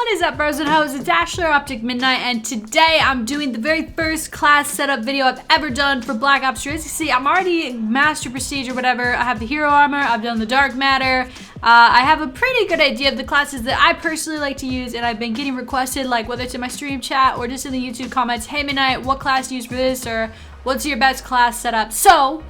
is up, bros and hoes? It's Ashley Optic Midnight, and today I'm doing the very first class setup video I've ever done for Black Ops 3. As you see, I'm already Master Prestige or whatever. I have the hero armor, I've done the dark matter. I have a pretty good idea of the classes that I personally like to use, and I've been getting requested, like whether it's in my stream chat or just in the YouTube comments, hey Midnight, what class do you use for this, or what's your best class setup? So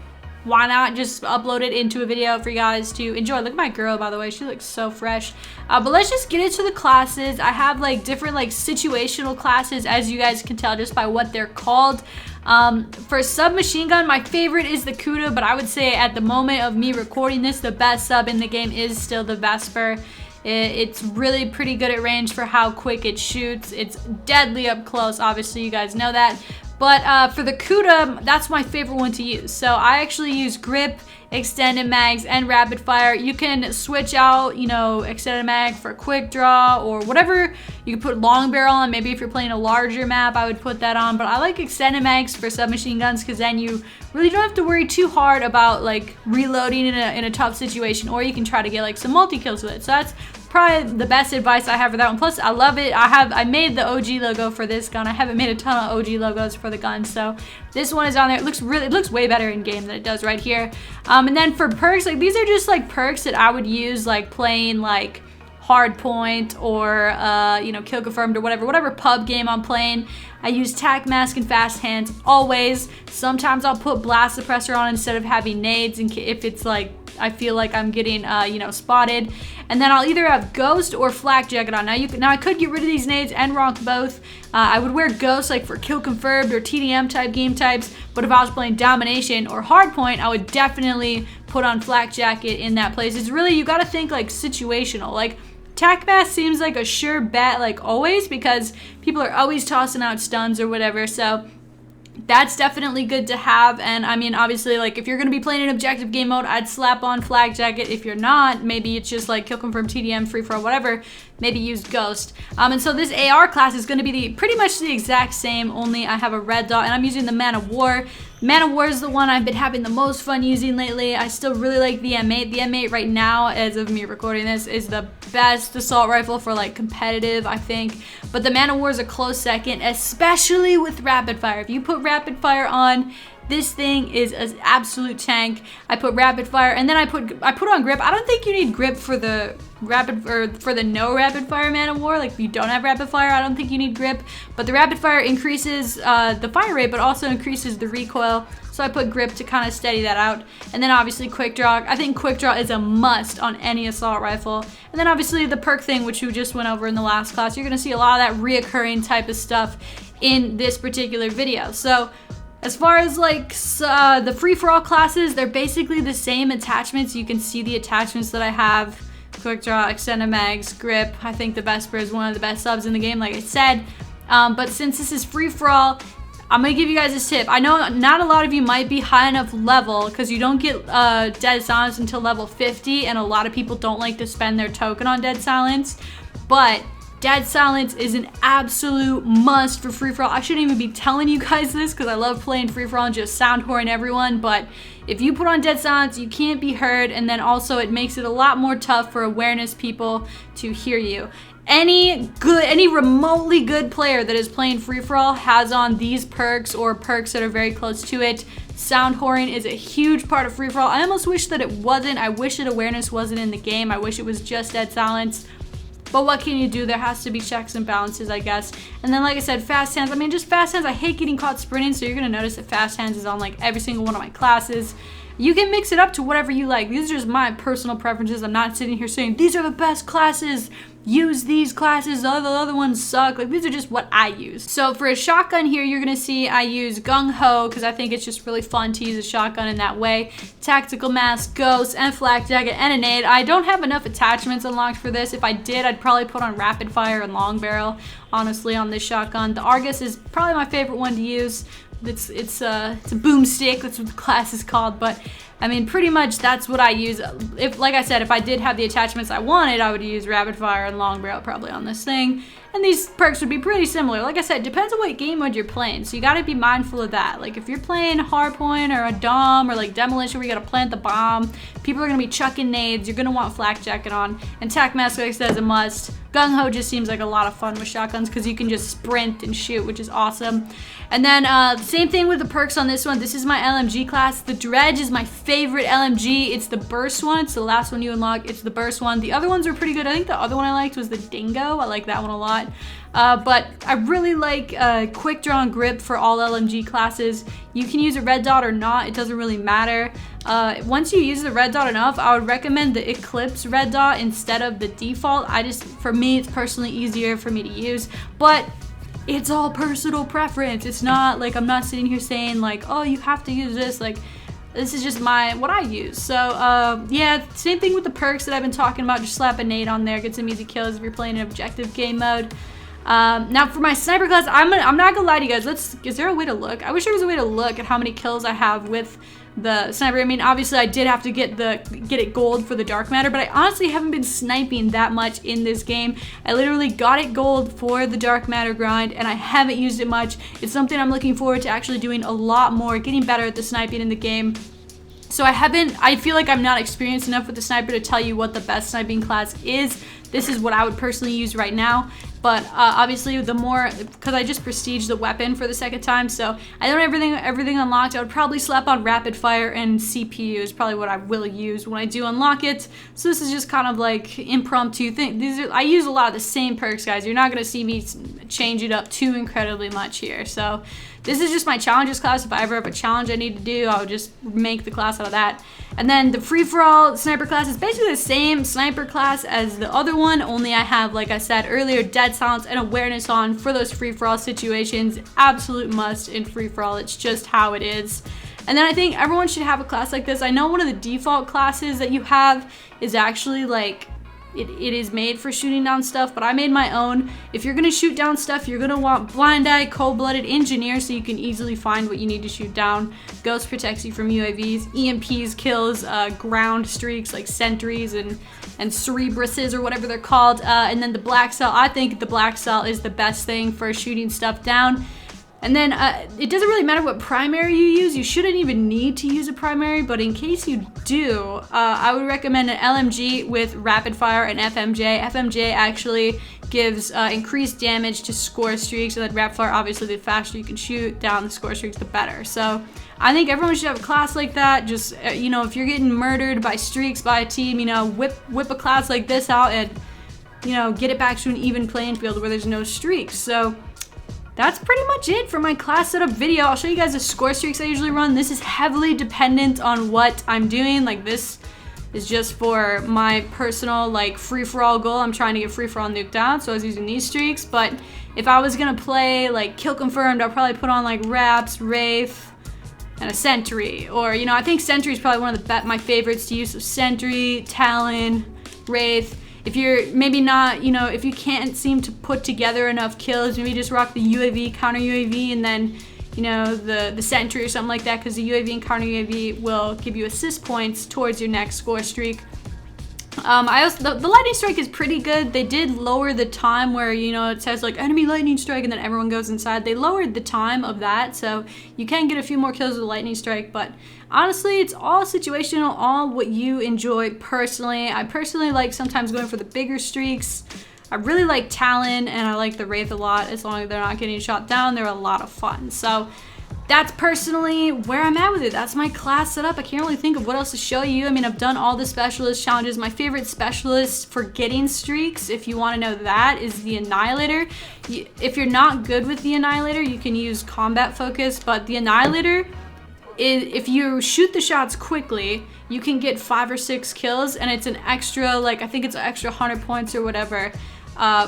why not just upload it into a video for you guys to enjoy. Look at my girl, by the way, she looks so fresh. But let's just get into the classes. I have like different like situational classes, as you guys can tell just by what they're called. For submachine gun, my favorite is the Kuda, but I would say at the moment of me recording this, the best sub in the game is still the Vesper. It's really pretty good at range for how quick it shoots. It's deadly up close, obviously you guys know that. But for the Kuda, that's my favorite one to use. So I actually use grip, extended mags, and rapid fire. You can switch out, you know, extended mag for quick draw or whatever. You can put long barrel on. Maybe if you're playing a larger map, I would put that on. But I like extended mags for submachine guns because then you really don't have to worry too hard about like reloading in a tough situation, or you can try to get like some multi-kills with it. So that's probably the best advice I have for that one. Plus, I love it. I made the OG logo for this gun. I haven't made a ton of OG logos for the gun, so this one is on there. It looks way better in game than it does right here. And then for perks, like these are just like perks that I would use like playing like Hardpoint or you know, Kill Confirmed or whatever pub game I'm playing. I use tac mask and fast hands always. Sometimes I'll put blast suppressor on instead of having nades if it's like I feel like I'm getting you know, spotted. And then I'll either have ghost or flak jacket on. Now I could get rid of these nades and rock both. I would wear ghost like for Kill Confirmed or TDM type game types, but if I was playing domination or hardpoint, I would definitely put on flak jacket in that place. It's really, you gotta think like situational. Like tac mask seems like a sure bet like always because people are always tossing out stuns or whatever, so that's definitely good to have. And I mean, obviously, like if you're going to be playing an objective game mode, I'd slap on flag jacket. If you're not, maybe it's just like Kill Confirm, TDM, free for all, whatever, maybe use ghost. And so this AR class is going to be pretty much the exact same, only I have a red dot and I'm using the Man of War. Man of War is the one I've been having the most fun using lately. I still really like the M8. The M8 right now, as of me recording this, is the best assault rifle for like competitive, I think. But the Man of War is a close second, especially with rapid fire. If you put rapid fire on, this thing is an absolute tank. I put rapid fire and then I put on grip. I don't think you need grip for the no rapid fire Man of War. Like if you don't have rapid fire, I don't think you need grip. But the rapid fire increases the fire rate, but also increases the recoil. So I put grip to kind of steady that out. And then obviously quick draw. I think quick draw is a must on any assault rifle. And then obviously the perk thing, which we just went over in the last class. You're gonna see a lot of that reoccurring type of stuff in this particular video. So as far as like the free-for-all classes, they're basically the same attachments. You can see the attachments that I have. Quick draw, extended mags, grip. I think the Vesper is one of the best subs in the game, like I said. But since this is free-for-all, I'm gonna give you guys this tip. I know not a lot of you might be high enough level because you don't get Dead Silence until level 50, and a lot of people don't like to spend their token on Dead Silence. But Dead Silence is an absolute must for free-for-all. I shouldn't even be telling you guys this because I love playing free-for-all and just sound whoring everyone, but if you put on Dead Silence, you can't be heard, and then also it makes it a lot more tough for awareness people to hear you. Any remotely good player that is playing free-for-all has on these perks or perks that are very close to it. Sound whoring is a huge part of free-for-all. I almost wish that it wasn't. I wish that awareness wasn't in the game. I wish it was just Dead Silence. But what can you do? There has to be checks and balances, I guess. And then like I said, fast hands. I mean, just fast hands. I hate getting caught sprinting, so you're gonna notice that fast hands is on like every single one of my classes. You can mix it up to whatever you like. These are just my personal preferences. I'm not sitting here saying these are the best classes. Use these classes, all the other ones suck. Like these are just what I use. So for a shotgun here, you're gonna see I use Gung Ho because I think it's just really fun to use a shotgun in that way. Tactical mask, ghost, and flak jacket, and a nade. I don't have enough attachments unlocked for this. If I did, I'd probably put on rapid fire and long barrel, honestly, on this shotgun. The Argus is probably my favorite one to use. It's a boomstick, that's what the class is called, but I mean, pretty much that's what I use. If, like I said, if I did have the attachments I wanted, I would use rapid fire and long barrel probably on this thing. And these perks would be pretty similar. Like I said, it depends on what game mode you're playing. So you gotta be mindful of that. Like if you're playing hardpoint or a dom or like demolition where you gotta plant the bomb, people are gonna be chucking nades, you're gonna want flak jacket on. And tac mask, like I said, is a must. Gung ho just seems like a lot of fun with shotguns because you can just sprint and shoot, which is awesome. And then same thing with the perks on this one. This is my LMG class. The Dredge is my favorite LMG. It's the burst one. It's the last one you unlock. It's the burst one. The other ones are pretty good. I think the other one I liked was the Dingo. I like that one a lot. But I really like quick draw and grip for all LMG classes. You can use a red dot or not. It doesn't really matter. Once you use the red dot enough, I would recommend the Eclipse red dot instead of the default. For me, it's personally easier for me to use. But it's all personal preference. It's not like I'm not sitting here saying like, oh, you have to use this. Like, this is just what I use. So yeah, same thing with the perks that I've been talking about. Just slap a nade on there, get some easy kills if you're playing an objective game mode. Now for my sniper class, I'm not gonna lie to you guys. Is there a way to look? I wish there was a way to look at how many kills I have with the sniper. I mean, obviously I did have to get it gold for the dark matter, but I honestly haven't been sniping that much in this game. I literally got it gold for the dark matter grind, and I haven't used it much. It's something I'm looking forward to actually doing a lot more, getting better at the sniping in the game. So I feel like I'm not experienced enough with the sniper to tell you what the best sniping class is. This is what I would personally use right now. But obviously the more, because I just prestiged the weapon for the second time, so I don't have everything unlocked. I would probably slap on rapid fire and CPU is probably what I will use when I do unlock it. So this is just kind of like impromptu thing. I use a lot of the same perks, guys. You're not gonna see me change it up too incredibly much here. So this is just my challenges class. If I ever have a challenge I need to do, I would just make the class out of that. And then the free-for-all sniper class is basically the same sniper class as the other one, only I have, like I said earlier, dead silence and awareness on for those free-for-all situations. Absolute must in free-for-all. It's just how it is. And then I think everyone should have a class like this. I know one of the default classes that you have is actually like, it is made for shooting down stuff, but I made my own. If you're gonna shoot down stuff, you're gonna want blind eye, cold-blooded, engineer, so you can easily find what you need to shoot down. Ghost protects you from UAVs, EMPs kills ground streaks like sentries and cerebruses or whatever they're called. And then the black cell, I think the black cell is the best thing for shooting stuff down. And then it doesn't really matter what primary you use. You shouldn't even need to use a primary, but in case you do, I would recommend an LMG with rapid fire and FMJ. FMJ actually gives increased damage to score streaks, and then rapid fire, obviously, the faster you can shoot down the score streaks, the better. So I think everyone should have a class like that. Just, you know, if you're getting murdered by streaks by a team, you know, whip a class like this out and, you know, get it back to an even playing field where there's no streaks. So that's pretty much it for my class setup video. I'll show you guys the score streaks I usually run. This is heavily dependent on what I'm doing. Like, this is just for my personal like free-for-all goal. I'm trying to get free-for-all nuked down, so I was using these streaks. But if I was gonna play like kill confirmed, I'll probably put on like Raps, Wraith, and a Sentry. Or, you know, I think Sentry is probably one of my favorites to use. So Sentry, Talon, Wraith. If you're maybe not, you know, if you can't seem to put together enough kills, maybe just rock the UAV, counter UAV, and then, you know, the Sentry or something like that, because the UAV and counter UAV will give you assist points towards your next score streak. The lightning strike is pretty good. They did lower the time where, you know, it says like enemy lightning strike and then everyone goes inside. They lowered the time of that, so you can get a few more kills with a lightning strike, but honestly, it's all situational, all what you enjoy personally. I personally like sometimes going for the bigger streaks. I really like Talon and I like the Wraith a lot. As long as they're not getting shot down, they're a lot of fun. So that's personally where I'm at with it. That's my class setup. I can't really think of what else to show you. I mean, I've done all the specialist challenges. My favorite specialist for getting streaks, if you want to know that, is the Annihilator. If you're not good with the Annihilator, you can use combat focus, but the Annihilator, if you shoot the shots quickly, you can get 5 or 6 kills, and it's an extra, like, I think it's an extra 100 points or whatever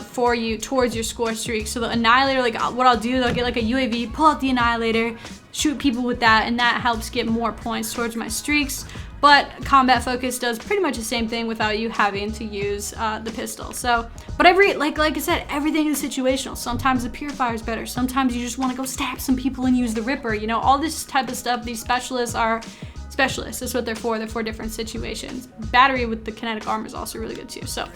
for you towards your score streak. So the Annihilator, like, what I'll do is I'll get like a UAV, pull out the Annihilator, shoot people with that, and that helps get more points towards my streaks. But combat focus does pretty much the same thing without you having to use the pistol. So, but like I said, everything is situational. Sometimes the Purifier is better. Sometimes you just want to go stab some people and use the Ripper. You know, all this type of stuff. These specialists are specialists. That's what they're for. They're for different situations. Battery with the kinetic armor is also really good too. So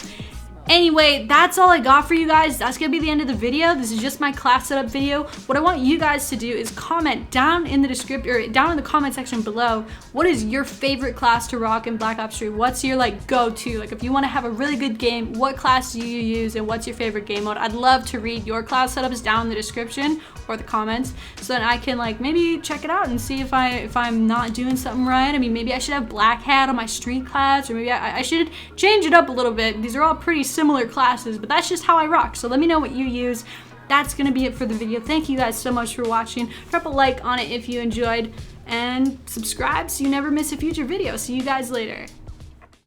anyway, that's all I got for you guys. That's gonna be the end of the video. This is just my class setup video. What I want you guys to do is comment down in the description, or down in the comment section below, what is your favorite class to rock in Black Ops 3? What's your like go-to? Like if you wanna have a really good game, what class do you use and what's your favorite game mode? I'd love to read your class setups down in the description or the comments, so that I can like maybe check it out and see if I'm not doing something right. I mean, maybe I should have Black Hat on my street class, or maybe I should change it up a little bit. These are all pretty similar classes, but that's just how I rock. So let me know what you use. That's gonna be it for the video. Thank you guys so much for watching. Drop a like on it if you enjoyed, and subscribe so you never miss a future video. See you guys later.